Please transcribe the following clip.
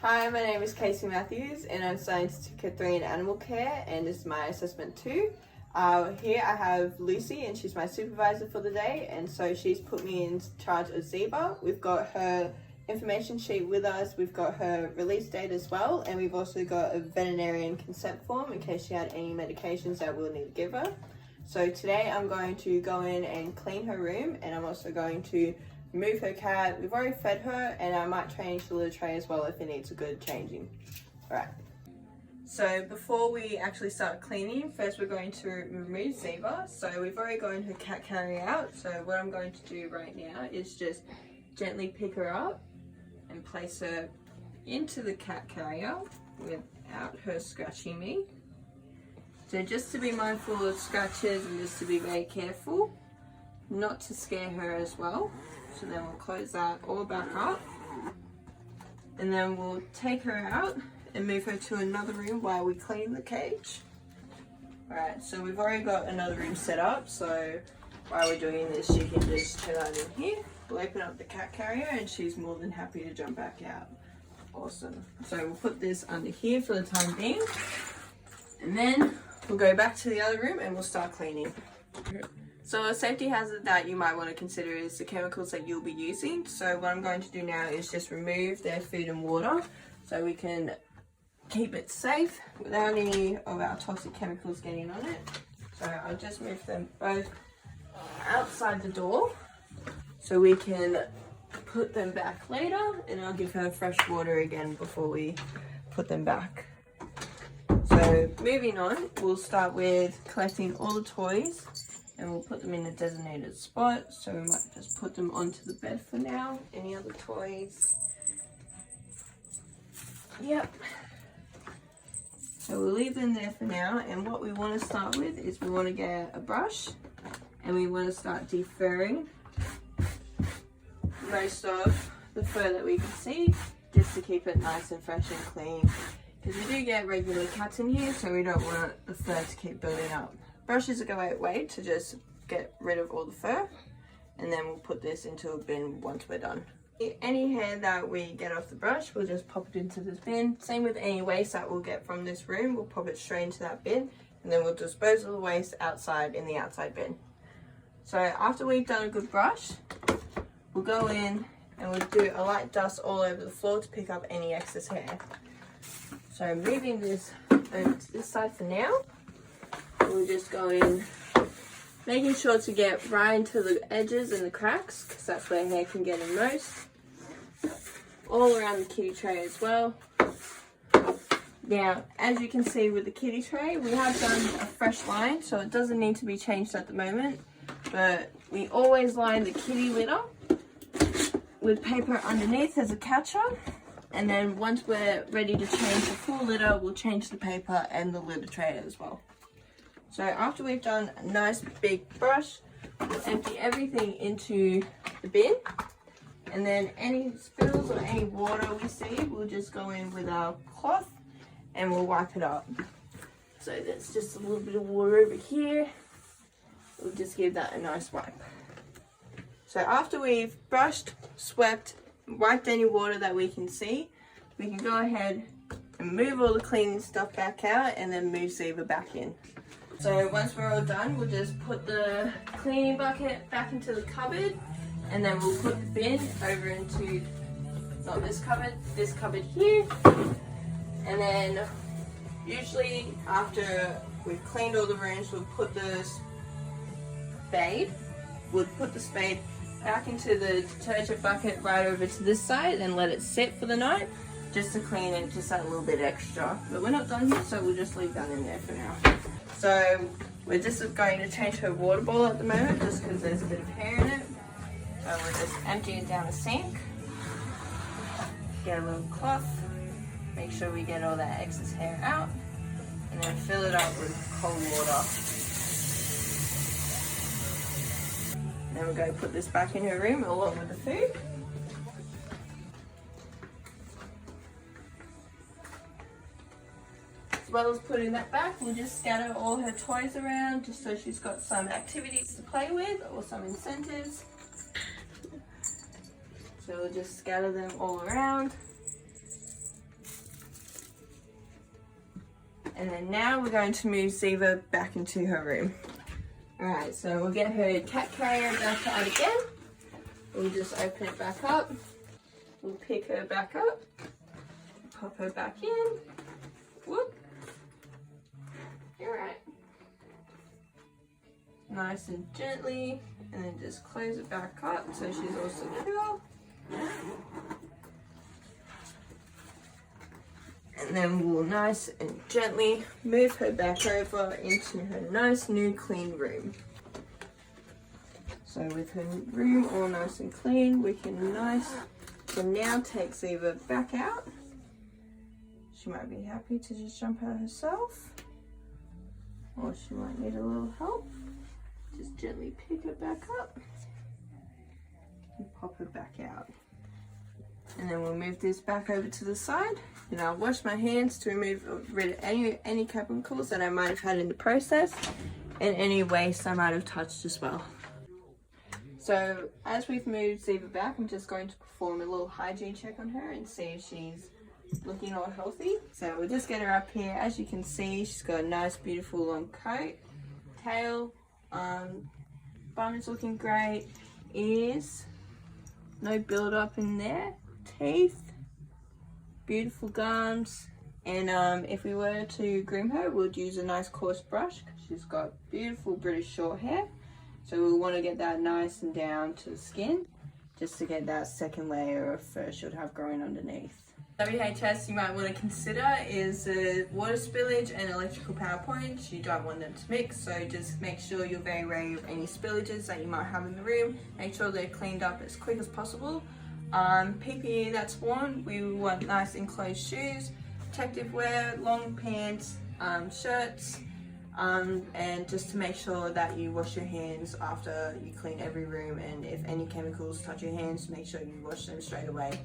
Hi, my name is Casey Matthews and I'm studying Certificate 3 in Animal Care, and this is my assessment 2. Here I have Lucy and she's my supervisor for the day, and so she's put me in charge of Zeba. We've got her information sheet with us, we've got her release date as well, and we've also got a veterinarian consent form in case she had any medications that we'll need to give her. So today I'm going to go in and clean her room, and I'm also going to move her cat. We've already fed her, and I might change the litter tray as well if it needs a good changing. Alright. So before we actually start cleaning, first we're going to remove Zeba. So we've already got her cat carrier out. So what I'm going to do right now is just gently pick her up and place her into the cat carrier without her scratching me. So just to be mindful of scratches and just to be very careful not to scare her as well. So then we'll close that all back up, and then we'll take her out and move her to another room while we clean the cage. Alright, so we've already got another room set up, so while we're doing this you can just turn that in here. We'll open up the cat carrier and she's more than happy to jump back out. Awesome. So we'll put this under here for the time being, and then we'll go back to the other room and we'll start cleaning. So a safety hazard that you might want to consider is the chemicals that you'll be using. So what I'm going to do now is just remove their food and water so we can keep it safe without any of our toxic chemicals getting on it. So I'll just move them both outside the door so we can put them back later, and I'll give her fresh water again before we put them back. So moving on, we'll start with collecting all the toys, and we'll put them in a designated spot. So we might just put them onto the bed for now. Any other toys? Yep. So we'll leave them there for now, and what we want to start with is we want to get a brush and we want to start defurring most of the fur that we can see, just to keep it nice and fresh and clean, because we do get regular cats in here, so we don't want the fur to keep building up. Brush is a great way to just get rid of all the fur, and then we'll put this into a bin once we're done. Any hair that we get off the brush, we'll just pop it into this bin. Same with any waste that we'll get from this room, we'll pop it straight into that bin, and then we'll dispose of the waste outside in the outside bin. So after we've done a good brush, we'll go in and we'll do a light dust all over the floor to pick up any excess hair. So moving this over to this side for now, we'll just go in, making sure to get right into the edges and the cracks, because that's where hair can get in most. All around the kitty tray as well. Now, as you can see with the kitty tray, we have done a fresh line, so it doesn't need to be changed at the moment. But we always line the kitty litter with paper underneath as a catcher. And then once we're ready to change the full litter, we'll change the paper and the litter tray as well. So after we've done a nice big brush, we'll empty everything into the bin, and then any spills or any water we see, we'll just go in with our cloth and we'll wipe it up. So there's just a little bit of water over here. We'll just give that a nice wipe. So after we've brushed, swept, wiped any water that we can see, we can go ahead and move all the cleaning stuff back out and then move Zeba back in. So once we're all done, we'll just put the cleaning bucket back into the cupboard, and then we'll put the bin over into, not this cupboard here. And then usually after we've cleaned all the rooms, we'll put the spade back into the detergent bucket right over to this side and let it sit for the night, just to clean it, just that little bit extra. But we're not done yet, so we'll just leave that in there for now. So we're just going to change her water bowl at the moment, just because there's a bit of hair in it. So we'll just empty it down the sink, get a little cloth, make sure we get all that excess hair out, and then fill it up with cold water. And then we're going to put this back in her room along with the food. As well as putting that back, we'll just scatter all her toys around, just so she's got some activities to play with or some incentives. So we'll just scatter them all around. And then now we're going to move Ziva back into her room. Alright, so we'll get her cat carrier back out again. We'll just open it back up. We'll pick her back up. Pop her back in. Whoop. Alright. Nice and gently. And then just close it back up so she's all secure. And then we'll nice and gently move her back over into her nice new clean room. So with her room all nice and clean, we can now take Ziva back out. She might be happy to just jump out herself, or she might need a little help. Just gently pick her back up and pop her back out. And then we'll move this back over to the side. And I'll wash my hands to remove rid of any chemicals that I might have had in the process, and any waste I might have touched as well. So as we've moved Ziva back, I'm just going to perform a little hygiene check on her and see if she's looking all healthy. So we'll just get her up here. As you can see, she's got a nice beautiful long coat, tail, bum is looking great, ears, no build up in there, teeth, beautiful gums. And if we were to groom her, we'd use a nice coarse brush because she's got beautiful British short hair. So we'll want to get that nice and down to the skin, just to get that second layer of fur she'll have growing underneath. WHS you might want to consider is water spillage and electrical power points. You don't want them to mix, so just make sure you're very wary of any spillages that you might have in the room. Make sure they're cleaned up as quick as possible. PPE that's worn, we want nice enclosed shoes, protective wear, long pants, shirts, and just to make sure that you wash your hands after you clean every room, and if any chemicals touch your hands, make sure you wash them straight away.